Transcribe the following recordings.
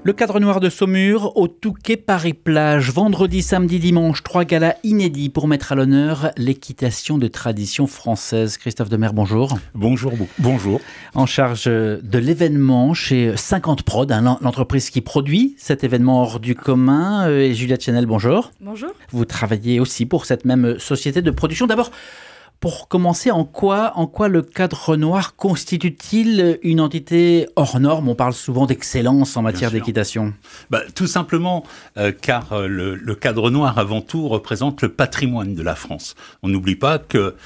Le cadre noir de Saumur au Touquet Paris-Plage. Vendredi, samedi, dimanche, 3 galas inédits pour mettre à l'honneur l'équitation de tradition française. Christophe Demers, bonjour. Bonjour. En charge de l'événement chez 50 Prod, l'entreprise qui produit cet événement hors du commun. Et Juliette Chanel, bonjour. Bonjour. Vous travaillez aussi pour cette même société de production. D'abord, pour commencer, en quoi le cadre noir constitue-t-il une entité hors norme? On parle souvent d'excellence en matière d'équitation. Tout simplement car le cadre noir, avant tout, représente le patrimoine de la France. On n'oublie pas que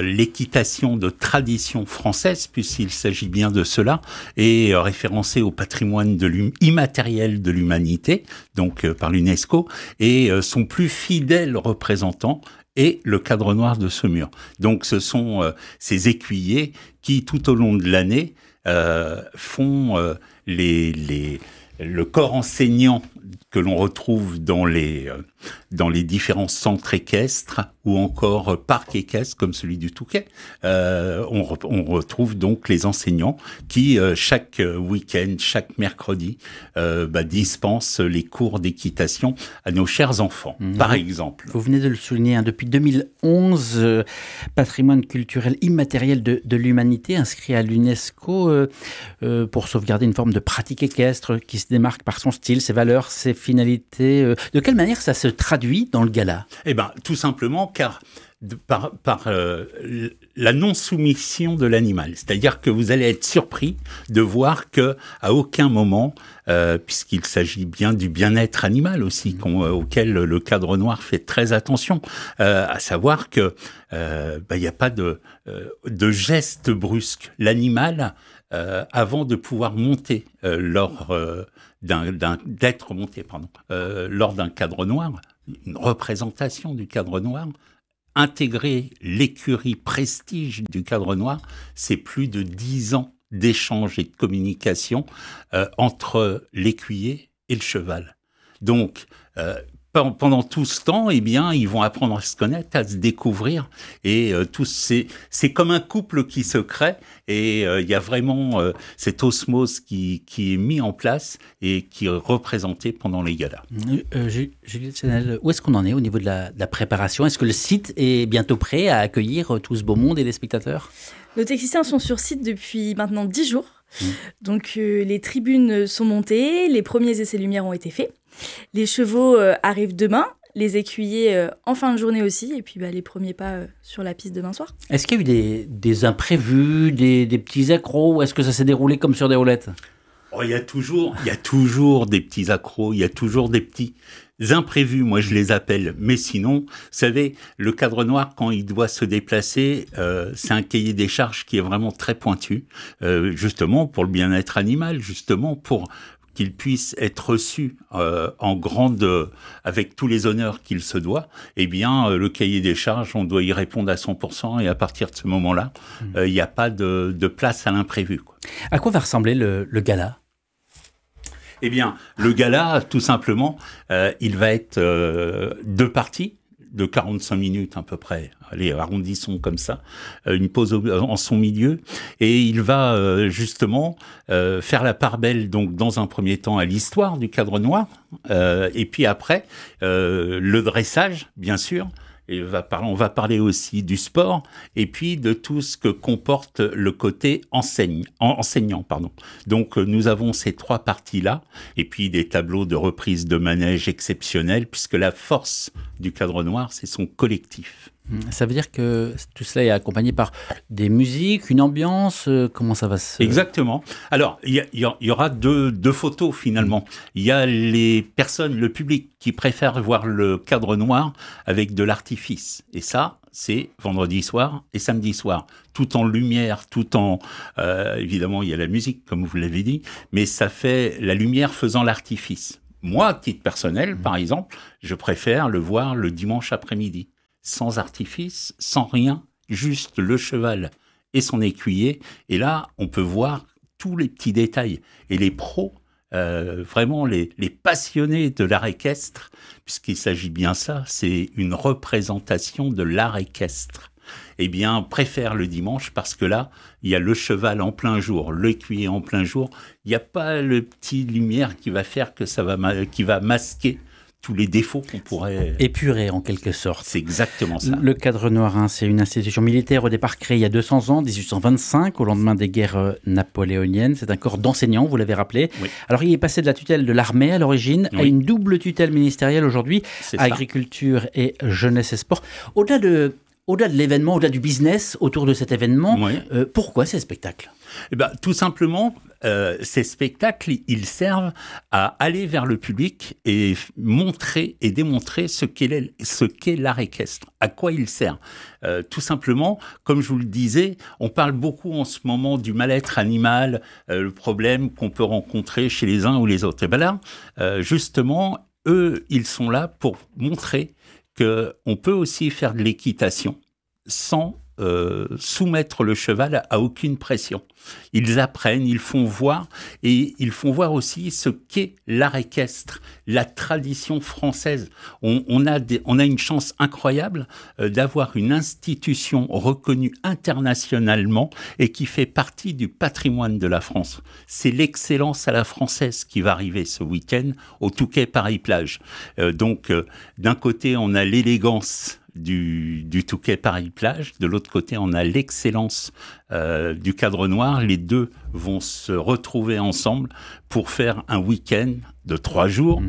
l'équitation de tradition française, puisqu'il s'agit bien de cela, est référencée au patrimoine immatériel de l'humanité, donc par l'UNESCO, et son plus fidèle représentant et le cadre noir de Saumur. Donc ce sont ces écuyers qui, tout au long de l'année, font le corps enseignant que l'on retrouve dans les différents centres équestres ou encore parcs équestres comme celui du Touquet. On retrouve donc les enseignants qui, chaque week-end, chaque mercredi, dispensent les cours d'équitation à nos chers enfants, par exemple. Vous venez de le souligner, depuis 2011, patrimoine culturel immatériel de l'humanité, inscrit à l'UNESCO pour sauvegarder une forme de pratique équestre qui se démarque par son style, ses valeurs, ses finalités. De quelle manière ça se traduit dans le gala? Tout simplement car par la non-soumission de l'animal. C'est-à-dire que vous allez être surpris de voir que à aucun moment, puisqu'il s'agit bien du bien-être animal aussi, auquel le cadre noir fait très attention, à savoir que il n'y a pas de geste brusque. L'animal, avant de pouvoir monter lors d'un cadre noir, une représentation du cadre noir, intégrer l'écurie prestige du cadre noir, c'est plus de 10 ans d'échanges et de communication entre l'écuyer et le cheval. Donc, pendant tout ce temps, ils vont apprendre à se connaître, à se découvrir, et c'est comme un couple qui se crée, et il y a vraiment cette osmose qui est mise en place et qui est représentée pendant les galas. Juliette Chanel, où est-ce qu'on en est au niveau de la préparation? Est-ce que le site est bientôt prêt à accueillir tout ce beau monde et les spectateurs? Nos techniciens sont sur site depuis maintenant 10 jours. Donc les tribunes sont montées, les premiers essais lumière ont été faits. Les chevaux arrivent demain, les écuyers en fin de journée aussi, et puis les premiers pas sur la piste demain soir. Est-ce qu'il y a eu des imprévus, des petits accros, ou est-ce que ça s'est déroulé comme sur des roulettes? Il y a toujours des petits accros, il y a toujours des petits imprévus, moi je les appelle. Mais sinon, vous savez, le cadre noir, quand il doit se déplacer, c'est un cahier des charges qui est vraiment très pointu, justement pour le bien-être animal, justement pour qu'il puisse être reçu avec tous les honneurs qu'il se doit. Le cahier des charges, on doit y répondre à 100%, et à partir de ce moment-là, il n'y a pas de place à l'imprévu, quoi. À quoi va ressembler le gala? Le gala, tout simplement, il va être 2 parties de 45 minutes à peu près. Allez, arrondissons comme ça. Une pause en son milieu. Et il va justement faire la part belle, donc, dans un premier temps, à l'histoire du cadre noir. Et puis après, le dressage, bien sûr. Et on va parler aussi du sport et puis de tout ce que comporte le côté enseignant. Donc nous avons ces 3 parties-là, et puis des tableaux de reprise de manège exceptionnels, puisque la force du cadre noir, c'est son collectif. Ça veut dire que tout cela est accompagné par des musiques, une ambiance, comment ça va se... Exactement. Alors, il y aura deux photos finalement. Il y a les personnes, le public, qui préfèrent voir le cadre noir avec de l'artifice. Et ça, c'est vendredi soir et samedi soir. Tout en lumière, évidemment, il y a la musique, comme vous l'avez dit, mais ça fait la lumière faisant l'artifice. Moi, à titre personnel, par exemple, je préfère le voir le dimanche après-midi. Sans artifice, sans rien, juste le cheval et son écuyer. Et là, on peut voir tous les petits détails. Et les pros, vraiment les passionnés de l'art équestre, puisqu'il s'agit bien ça, c'est une représentation de l'art équestre. eh bien, préfèrent le dimanche parce que là, il y a le cheval en plein jour, l'écuyer en plein jour. Il n'y a pas le petit lumière qui va faire que qui va masquer tous les défauts qu'on pourrait... Épurer en quelque sorte. C'est exactement ça. Le Cadre Noir, hein, c'est une institution militaire au départ créée il y a 200 ans, 1825, au lendemain des guerres napoléoniennes. C'est un corps d'enseignants, vous l'avez rappelé. Oui. Alors il est passé de la tutelle de l'armée à l'origine à une double tutelle ministérielle aujourd'hui, agriculture et jeunesse et sport. Au-delà de l'événement, au-delà du business autour de cet événement, pourquoi ces spectacles ? Eh ben, tout simplement, ces spectacles, ils servent à aller vers le public et montrer et démontrer ce qu'est l'art équestre, à quoi il sert. Tout simplement, comme je vous le disais, on parle beaucoup en ce moment du mal-être animal, le problème qu'on peut rencontrer chez les uns ou les autres. Et ben là, justement, eux, ils sont là pour montrer qu'on peut aussi faire de l'équitation sans soumettre le cheval à aucune pression. Ils apprennent, ils font voir, et ils font voir aussi ce qu'est l'art équestre, la tradition française. On a une chance incroyable d'avoir une institution reconnue internationalement et qui fait partie du patrimoine de la France. C'est l'excellence à la française qui va arriver ce week-end au Touquet Paris-Plage. Donc, d'un côté, on a l'élégance du Touquet Paris-Plage. De l'autre côté, on a l'excellence du Cadre Noir. Les deux vont se retrouver ensemble pour faire un week-end de 3 jours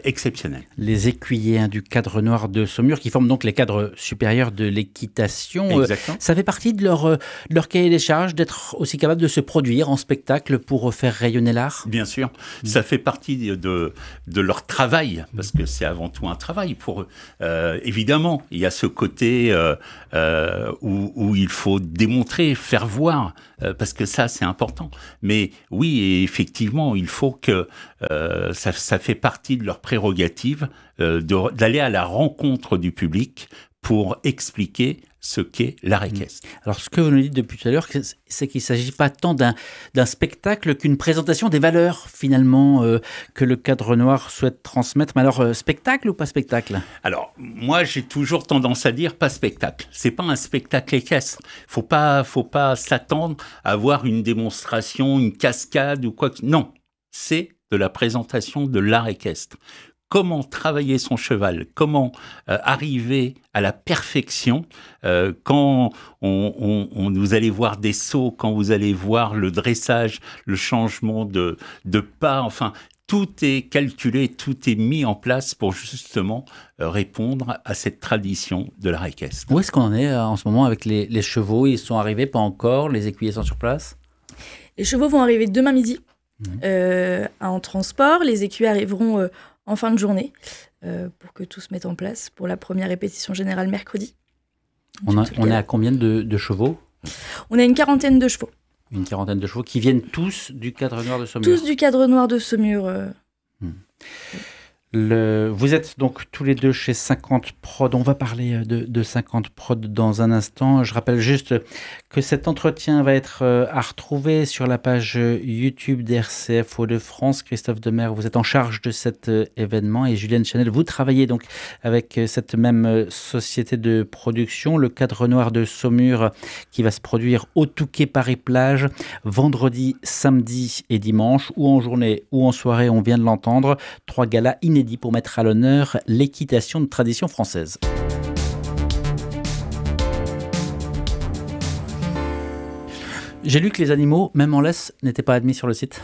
exceptionnel. Les écuyers du Cadre Noir de Saumur, qui forment donc les cadres supérieurs de l'équitation. Ça fait partie de leur cahier des charges d'être aussi capable de se produire en spectacle pour faire rayonner l'art ? Bien sûr, ça fait partie de leur travail, parce que c'est avant tout un travail pour eux. Évidemment, il y a ce côté où il faut démontrer, faire voir, parce que ça, c'est important. Mais oui, effectivement, il faut que ça fait partie de leur prérogative d'aller à la rencontre du public pour expliquer ce qu'est l'art équestre. Alors, ce que vous nous dites depuis tout à l'heure, c'est qu'il ne s'agit pas tant d'un spectacle qu'une présentation des valeurs, finalement, que le Cadre Noir souhaite transmettre. Mais alors, spectacle ou pas spectacle ? Alors, moi, j'ai toujours tendance à dire pas spectacle. C'est pas un spectacle équestre. Faut pas s'attendre à voir une démonstration, une cascade ou quoi que... Non, c'est de la présentation de l'art équestre. Comment travailler son cheval, comment arriver à la perfection quand vous allez voir des sauts, quand vous allez voir le dressage, le changement de pas, enfin, tout est calculé, tout est mis en place pour justement répondre à cette tradition de l'art équestre. Où est-ce qu'on en est en ce moment avec les chevaux ? Ils sont arrivés, pas encore, les écuyers sont sur place ? Les chevaux vont arriver demain midi en transport, les écuyers arriveront en fin de journée, pour que tout se mette en place pour la première répétition générale mercredi. On est à combien de chevaux ? On a une quarantaine de chevaux. Une quarantaine de chevaux qui viennent tous du Cadre Noir de Saumur ? Tous du Cadre Noir de Saumur. Vous êtes donc tous les deux chez 50 Prod. On va parler de 50 Prod dans un instant. Je rappelle juste que cet entretien va être à retrouver sur la page YouTube d'RCF Hauts-de-France. Christophe Demers, vous êtes en charge de cet événement, et Julienne Chanel, vous travaillez donc avec cette même société de production, le Cadre Noir de Saumur, qui va se produire au Touquet Paris-Plage vendredi, samedi et dimanche, ou en journée ou en soirée, on vient de l'entendre. 3 galas inédits pour mettre à l'honneur l'équitation de tradition française. J'ai lu que les animaux, même en laisse, n'étaient pas admis sur le site.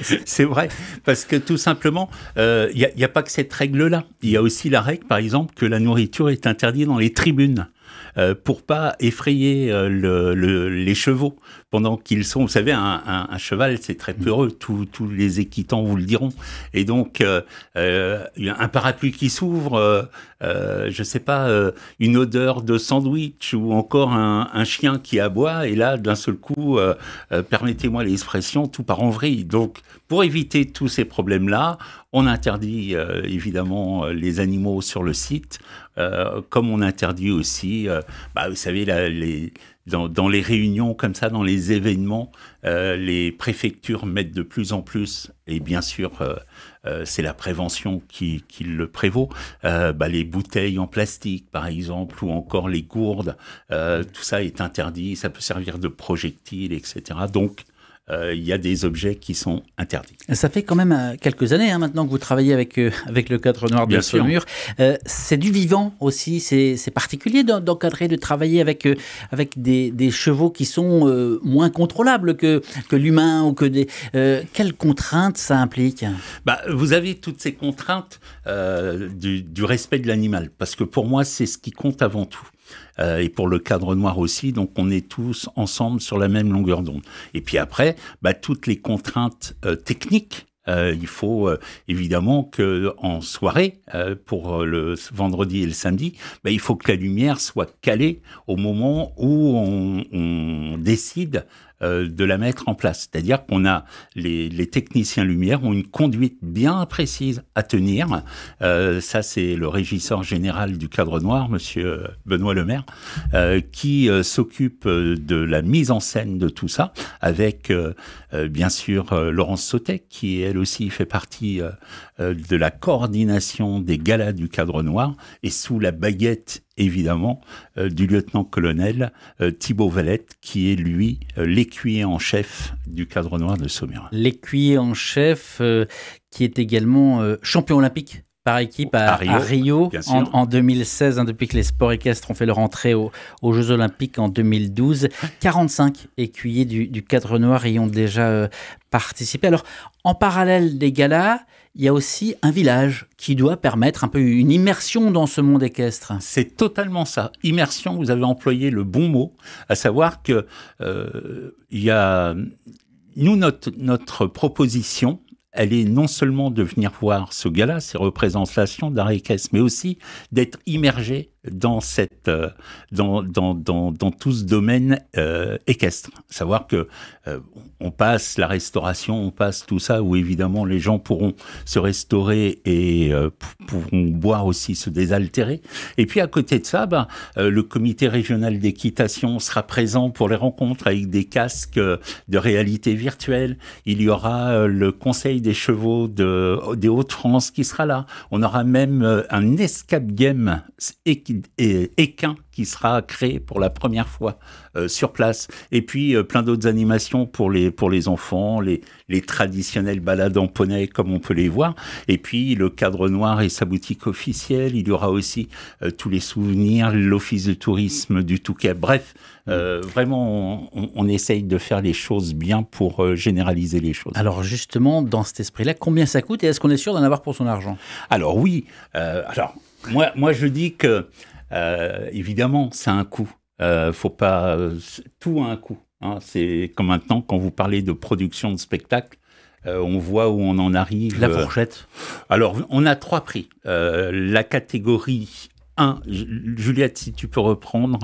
C'est vrai, parce que tout simplement, il n'y a pas que cette règle-là. Il y a aussi la règle, par exemple, que la nourriture est interdite dans les tribunes. Pour pas effrayer les chevaux pendant qu'ils sont... Vous savez, un cheval, c'est très peureux. Tous les équitants vous le diront. Et donc, un parapluie qui s'ouvre, je sais pas, une odeur de sandwich ou encore un chien qui aboie. Et là, d'un seul coup, permettez-moi l'expression, tout part en vrille. Donc, pour éviter tous ces problèmes-là, on interdit évidemment les animaux sur le site, comme on interdit aussi, vous savez, dans les réunions comme ça, dans les événements, les préfectures mettent de plus en plus, et bien sûr, c'est la prévention qui le prévaut, les bouteilles en plastique, par exemple, ou encore les gourdes, tout ça est interdit, ça peut servir de projectile, etc. Donc, il y a des objets qui sont interdits. Ça fait quand même quelques années maintenant que vous travaillez avec le cadre noir de Saumur. C'est du vivant aussi, c'est particulier d'encadrer, de travailler avec des chevaux qui sont moins contrôlables que l'humain ou que des... quelles contraintes ça implique ? Vous avez toutes ces contraintes du respect de l'animal, parce que pour moi, c'est ce qui compte avant tout. Et pour le cadre noir aussi, donc on est tous ensemble sur la même longueur d'onde. Et puis après, toutes les contraintes techniques, il faut évidemment qu'en soirée, pour le vendredi et le samedi, il faut que la lumière soit calée au moment où on décide de la mettre en place. C'est-à-dire qu'on a les techniciens lumière ont une conduite bien précise à tenir. Ça, c'est le régisseur général du cadre noir, monsieur Benoît Lemaire, qui s'occupe de la mise en scène de tout ça, avec bien sûr Laurence Sautet, qui elle aussi fait partie de la coordination des galas du cadre noir, et sous la baguette évidemment du lieutenant-colonel Thibaut Valette, qui est lui l'écuyer en chef du cadre noir de Saumur. L'écuyer en chef qui est également champion olympique par équipe à Rio en 2016, depuis que les sports équestres ont fait leur entrée aux Jeux Olympiques en 2012. 45 écuyers du cadre noir y ont déjà participé. Alors, en parallèle des galas, il y a aussi un village qui doit permettre un peu une immersion dans ce monde équestre. C'est totalement ça. Immersion, vous avez employé le bon mot, à savoir que notre proposition, elle est non seulement de venir voir ce gala, ces représentations d'art équestre, mais aussi d'être immergé dans tout ce domaine équestre. Savoir que on passe la restauration, on passe tout ça, où évidemment les gens pourront se restaurer et pourront boire aussi, se désaltérer. Et puis à côté de ça, le comité régional d'équitation sera présent pour les rencontres avec des casques de réalité virtuelle. Il y aura le conseil des chevaux des Hauts-de-France qui sera là. On aura même un escape game équin qui sera créé pour la première fois sur place. Et puis plein d'autres animations pour les enfants, les traditionnelles balades en poney comme on peut les voir. Et puis le cadre noir et sa boutique officielle. Il y aura aussi tous les souvenirs, l'office de tourisme du Touquet. Bref, vraiment, on essaye de faire les choses bien pour généraliser les choses. Alors justement, dans cet esprit-là, combien ça coûte et est-ce qu'on est sûr d'en avoir pour son argent ? Alors oui, moi je dis que évidemment, c'est un coût. Faut pas tout a un coût. Hein. C'est comme maintenant quand vous parlez de production de spectacle, on voit où on en arrive. La fourchette. Alors, on a 3 prix. La catégorie 1, Juliette, si tu peux reprendre.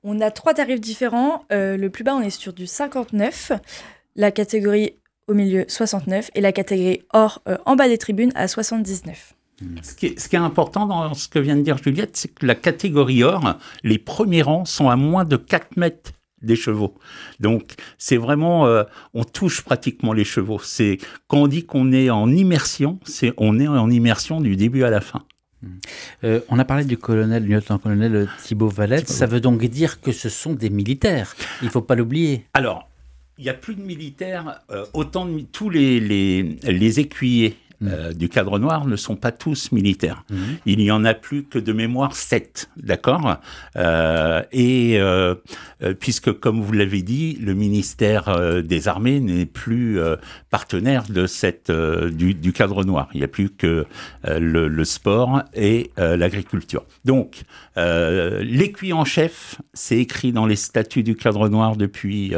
On a 3 tarifs différents. Le plus bas, on est sur du 59. La catégorie au milieu, 69. Et la catégorie or en bas des tribunes à 79. Ce qui est important dans ce que vient de dire Juliette, c'est que la catégorie or, les premiers rangs sont à moins de 4 mètres des chevaux. Donc, c'est vraiment... on touche pratiquement les chevaux. Quand on dit qu'on est en immersion, on est en immersion du début à la fin. On a parlé du lieutenant-colonel Thibaut Valette. Ça veut donc dire que ce sont des militaires. Il ne faut pas l'oublier. Alors, il n'y a plus de militaires. Autant de tous les écuyers du cadre noir ne sont pas tous militaires. Il n'y en a plus que de mémoire 7, d'accord ? Puisque, comme vous l'avez dit, le ministère des Armées n'est plus partenaire de du cadre noir. Il n'y a plus que le sport et l'agriculture. Donc, l'écuyer en chef, c'est écrit dans les statuts du cadre noir depuis...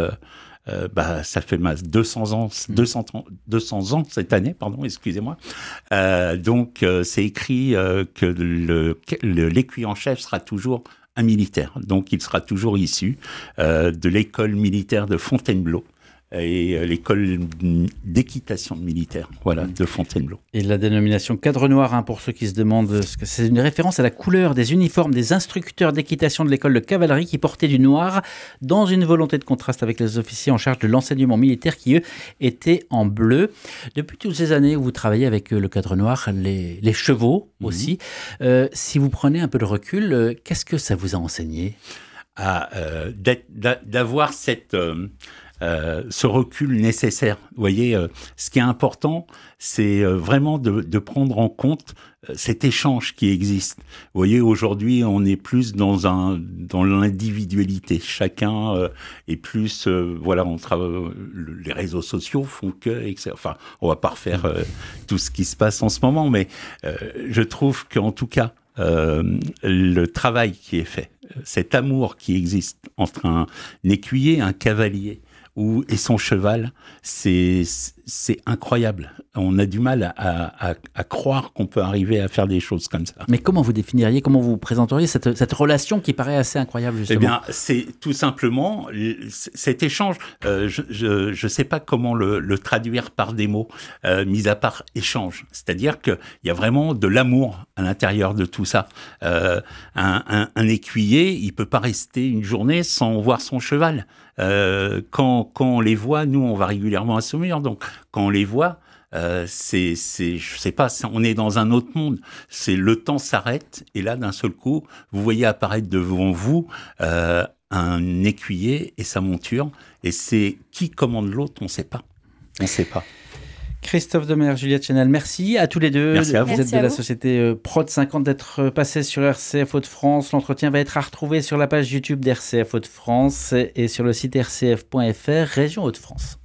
ça fait 200 ans cette année, pardon, excusez-moi. Donc, c'est écrit que l'écuyer en chef sera toujours un militaire. Donc, il sera toujours issu de l'école militaire de Fontainebleau, et l'école d'équitation militaire, voilà, de Fontainebleau. Et la dénomination cadre noir, pour ceux qui se demandent ce que c'est, une référence à la couleur des uniformes des instructeurs d'équitation de l'école de cavalerie qui portaient du noir dans une volonté de contraste avec les officiers en charge de l'enseignement militaire qui, eux, étaient en bleu. Depuis toutes ces années où vous travaillez avec le cadre noir, les chevaux aussi, si vous prenez un peu de recul, qu'est-ce que ça vous a enseigné ? D'avoir ce recul nécessaire. Vous voyez, ce qui est important, c'est vraiment de prendre en compte cet échange qui existe. Vous voyez, aujourd'hui, on est plus dans l'individualité. Chacun est plus, voilà, on travaille. Les réseaux sociaux font que, etc. Enfin, on va pas refaire tout ce qui se passe en ce moment, mais je trouve qu'en tout cas, le travail qui est fait, cet amour qui existe entre un écuyer, un cavalier et son cheval, c'est incroyable. On a du mal à croire qu'on peut arriver à faire des choses comme ça. Mais comment vous définiriez, comment vous présenteriez cette relation qui paraît assez incroyable, justement ? Eh bien, c'est tout simplement cet échange. Je ne sais pas comment le traduire par des mots, mis à part échange. C'est-à-dire qu'il y a vraiment de l'amour à l'intérieur de tout ça. Un écuyer, il peut pas rester une journée sans voir son cheval. Quand on les voit, nous, on va régulièrement à Saumur, donc quand on les voit, je sais pas, on est dans un autre monde. Le temps s'arrête et là, d'un seul coup, vous voyez apparaître devant vous un écuyer et sa monture. Et c'est qui commande l'autre, on ne sait pas. On ne sait pas. Christophe Demers, Juliette Chenal, merci à tous les deux. Merci à vous. Vous êtes de la société Prod 50 d'être passé sur RCF Hauts-de-France. L'entretien va être à retrouver sur la page YouTube d'RCF Hauts-de-France et sur le site rcf.fr, région Hauts-de-France.